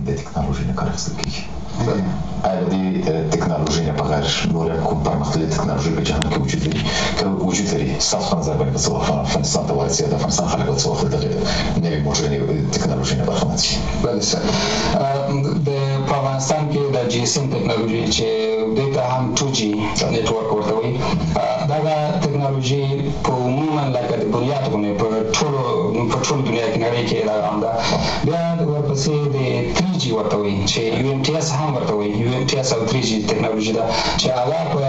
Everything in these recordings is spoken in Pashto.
د ټکنالوژي نه کار اخیستل کیږي. آیا د ټکنالوژي نه بغیر نور کوم پرمختللې ټکنالوژي په جهان کې وجود لري؟ ستاسو په نظر باندې څه وخت افغانستان ته ورسېږي؟ د افغانستان خلک څه وخت د نوې موټرې ټکنالوژي نه برخمن شي؟ بله سر په افغانستان کې د جی اس ام ټکنالوژي چې دې ته هم 2G نیټورک ورته وایي، دغه ټکنالوژي په عموما لکه د بنیاد غوندې په ټول دنیا کې نړۍ کې دا عام ده. بیا ورپسې د 3G ورته وایي چې UMTS هم ورته وایي. UMTS او 3G ټکنالوژي ده چې هغه په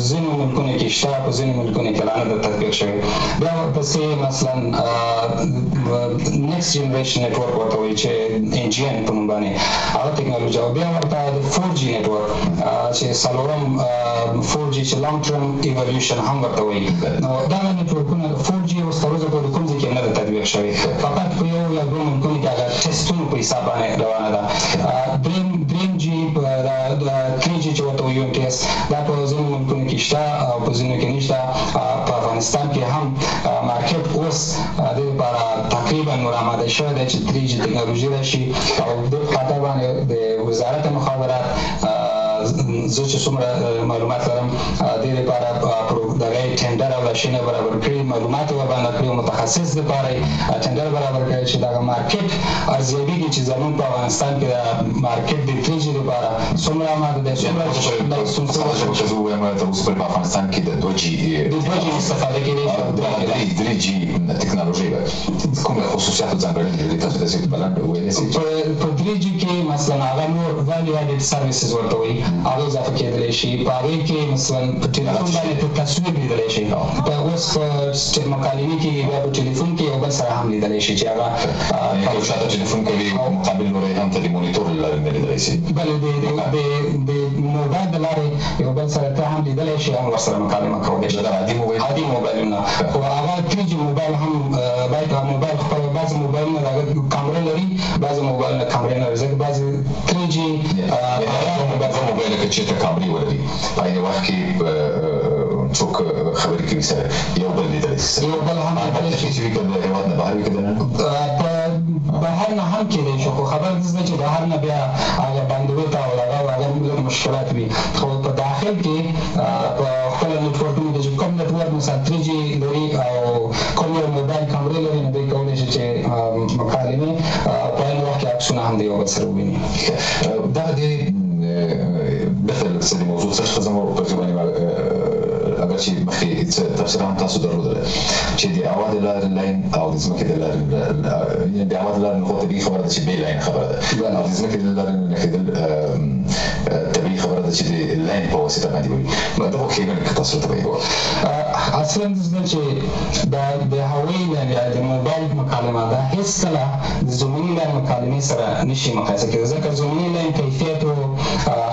ځینو ملکونو کې شته، په ځینو ملکونو کې لا نه ده تطبیق شوی. بیا ورپسې مثلا نیکسټ جنریشن نیټورک ورته وایي چې NGN په نوم باندې هغه ټکنالوژي. او بیا ورته د 4G نیټورک چې څلورم 4G چې لانګ ټرم ایولیوشن هم ورته وایي. نو دغه نیټورکونه 4G اوس تر اوسه پورې کوم ځای کې نه ده تطبیق شوی، فقط په یو یا دوه ملکونو کې هغه ټسټونو په حساب باندې روانه ده. دریم G 3G چې ورته وایي UMTS دا په ځینو ملکونو کې شته او په ځینو کې نشته. په افغانستان کې هم مارکیټ اوس د دې لپاره تقریبا نور آماده شوی دی چې 3G ټکنالوژي راشي. او د خاطر باندې د وزارت مخابرات زه چې څومره معلومات لرم د دې لپاره دغه ټندر او لاشینه برابر کړي، معلومات ورباندې کړي، متخصص لپاره ټندر برابر کړي چې دا مارکیټ ارزیابي کې چې زموږ په افغانستان کې د مارکیټ د 3G لپاره څومره آماده دی، څومره چې وایم ته اوس په افغانستان کې د 2G استفاده کېږي. 3G ټکنالوژي کوم خصوصیات ځانګړي دي تاسو د څه بلند ویلې شي؟ په 3G کې مثلا هغه نور value added services ورته وایي، هغه اضافه کېدلی شي. په هغې کې مثلا په ټلیفون باندې تصویر لیدلی شي، په اوس په مکالمې کې یا په ټلیفون کې یو بل سره هم لیدلی شي چې هغه یو شاته ټلیفون کوي مقابل لوري هم ته د مونیټور له لارې لیدلی شي. بله د موبایل د لارې یو بل سره ته هم لیدلی شي، هم ورسره مکالمه کولی شي. عادي موبایلونه خو هغه 3G موبایل هم باید موبایل خپل بعضې موبایلونه د هغه کامره لري، بعضې موبایلونه کامرې نه لري. ځکه بعضې 3G موبایل کې چې ته کامرې ولري په عین وخت کې څوک خبرې کوي سره یو بل لیدلی شي، یو بل هم لیدلی شي چې د هېواد نه بهر وي که نه بهر نه هم کېدی شي. خو خبر ده چې بهر نه بیا هغه بندویت او هغه لږ مشکلات وي. خو په داخل کې په خپله نیټورکونو کې چې کوم نیټورک مثلا 3G لري او کوم یو موبایل کامرې لري، نو دوی کولی شي چې مکالمې په عین وخت کې عکسونه هم د یو بل سره وویني. دغه د بهتر اقتصادي موضوع څه ښځه مو په ژبه اگر چې مخکې تفسیر هم تاسو درلودله چې د هوا د لارې لاین او د ځمکې د لارې د هوا د لارې خو طبیعي خبره ده چې بې لاین خبره ده، او د ځمکې د لارې نښېدل طبیعي خبره ده چې د لاین په واسطه باندې وي. نو دغه ښېګڼې که تاسو ورته وایي اصلا ده چې د هوایي لاین یا د موبایل مکالمه دا هېڅکله د زمیني لاین مکالمې سره نشي مقایسه کېدی، ځکه زمیني لاین کیفیت او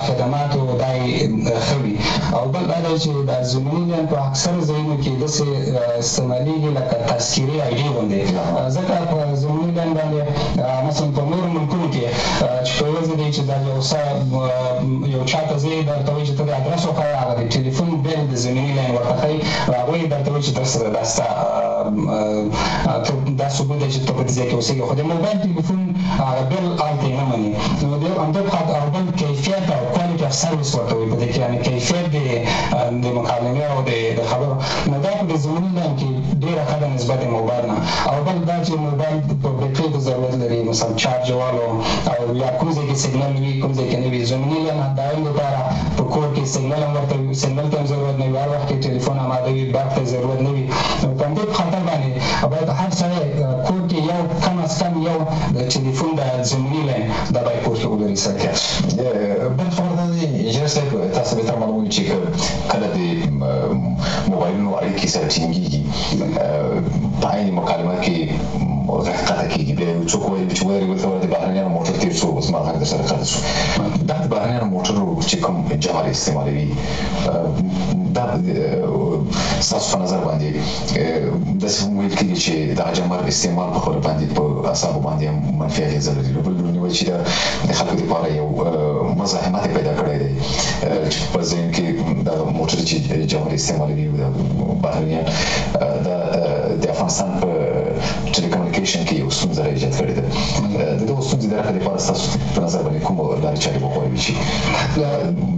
خدماتو دا یې ښه وي. او بل دا دی چې د زمیني لاین په اکثرو ځایونو کې داسې استعمالېږي لکه تذکیري آی ډي غوندې، ځکه په زمیني لاین باندې مثلا په نورو ملکونو کې چې په یوازې دی چې دا یو چا ته ځې درته وایي چې ته د ادرس وښایه، هغه د ټلیفون بیل د زمیني لاین ورته ښایي، هغوی درته وایي چې در سره دا ستا دا ثبوت دی چې ته په دې ځای کې اوسېږي. خو د موبایل ټلیفون هغه بیل هلته یې نه مني. نو همدغه او بل کیفیت او کوالټي اف سروس ورته وایي په دې کې، یعنې کیفیت د مکالمې او د خبرو نو دا په د زمیني لاین کې ډېره ښه ده نسبت د موبایل نه. او بل دا چې موبایل په بیټرۍ ته ضرورت لري، مثلا چارجولو او یا کوم ځای کې سیګنل وي کوم ځای کې نه وي. زمیني لاین دایم لپاره په کور کې سیګنل هم ورته سیګنل ته هم ضرورت نه وي، هر وخت کې ټلیفون آماده وي، برق ته ضرورت نه وي. نو په همدې خاطر باندې باید هر سړی کور کې یو کم از کم یو د ټلیفون د زمیني لاین دا باید کور کې ولري. سرکه بل خبر دا دی انجینر صاحب تاسو بهتر معلوموي چې کله د موبایلونو اړیکې سره ټینګېږي په عین مکالمه کې غږ قطع کېږي، بیا یو څوک وایي چې ولري ورته د بهرنیانو موټر تېر شو اوس ما غږ درسره قطع شو. دا د بهرنیانو موټرو چې کوم جمال استعمالوي دا ستاسو په نظر باندې داسې هم ویل کېږي چې دغه جمال استعمال په خپل باندې په اعصابو باندې هم منفي اغېزه لري. بل ونیول چې د خلکو دپاره یو مزاحمت پیدا کړی دی چې په ذهن کې دغه موټر چې جمال استعمالوي بهرنیان د افغانستان په ټیلیکومونیکیشن کمیونیکیشن کې یو ستونزه ایجاد کړې ده د دې ستونزې د رفع لپاره تاسو په نظر باندې کوم لارې چارې وکړئ چې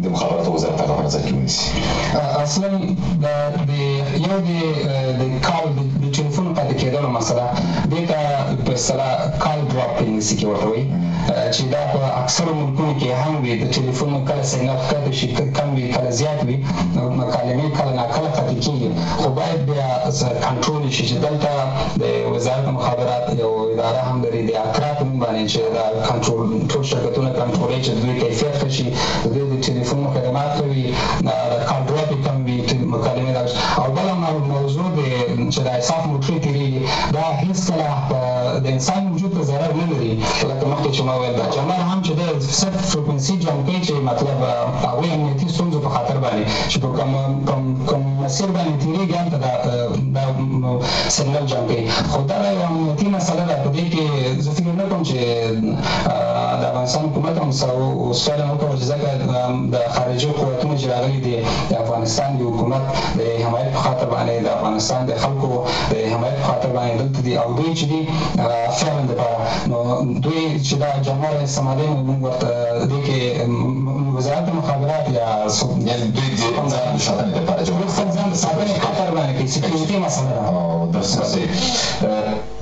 د مخابراتو وزارت هغه په نظر کې ونیسي اصلا د یو د کال د ټلیفون پاتې کېدلو مسله دې ته په اصطلاح کال ډراپ په انګلیسي کې ورته وایي چې دا په اکثرو ملکونو کې هم وي د ټلیفون کله سیګنال ښکته شي کم وي کله زیات وي مکالمې کله ناکله قطع کېږي خو باید بیا کنټرول شي چې دلته د وزارت مخابرات یو اداره هم لري د اکرا په نوم باندې چې دا کنټرول ټول شرکتونه کنټرولوي چې د دوی کیفیت ښه شي د دوی د ټلیفون خدمات ښه وي د کال ډراپ کم وي مکالمې او بله موضوع چې د حساب موټرې تېرېږي دا هېڅکله د انسان وجود ته ضرر نه لري لکه مخکې چې ما ویل دا جمر هم چې د صرف فریکونسي جمع کوي چې مطلب هغوی امنیتي ستونزو په خاطر باندې چې په کوم مسیر باندې تېرېږي هلته دا سیګنل جمع کوي خو دا یو امنیتي مسله ده په دې کې زه فکر نه کوم چې د افغانستان حکومت هم سوال هم وکړ چې ځکه د خارجي قوتونو چې راغلي دي د افغانستان د حکومت د حمایت په خاطر باندې د افغانستان د خلکو د حمایت په خاطر باندې دلته دي او دوی چې دي فعلا دپاره نو دوی چې دا جمهور استعمالوي نو موږ ورته دې کې وزارت مخابرات یا یعنې دوی د ځان د ساتنې لپاره ځان د ساتنې خاطر باندې کوي سکیورټي مسله ده درسته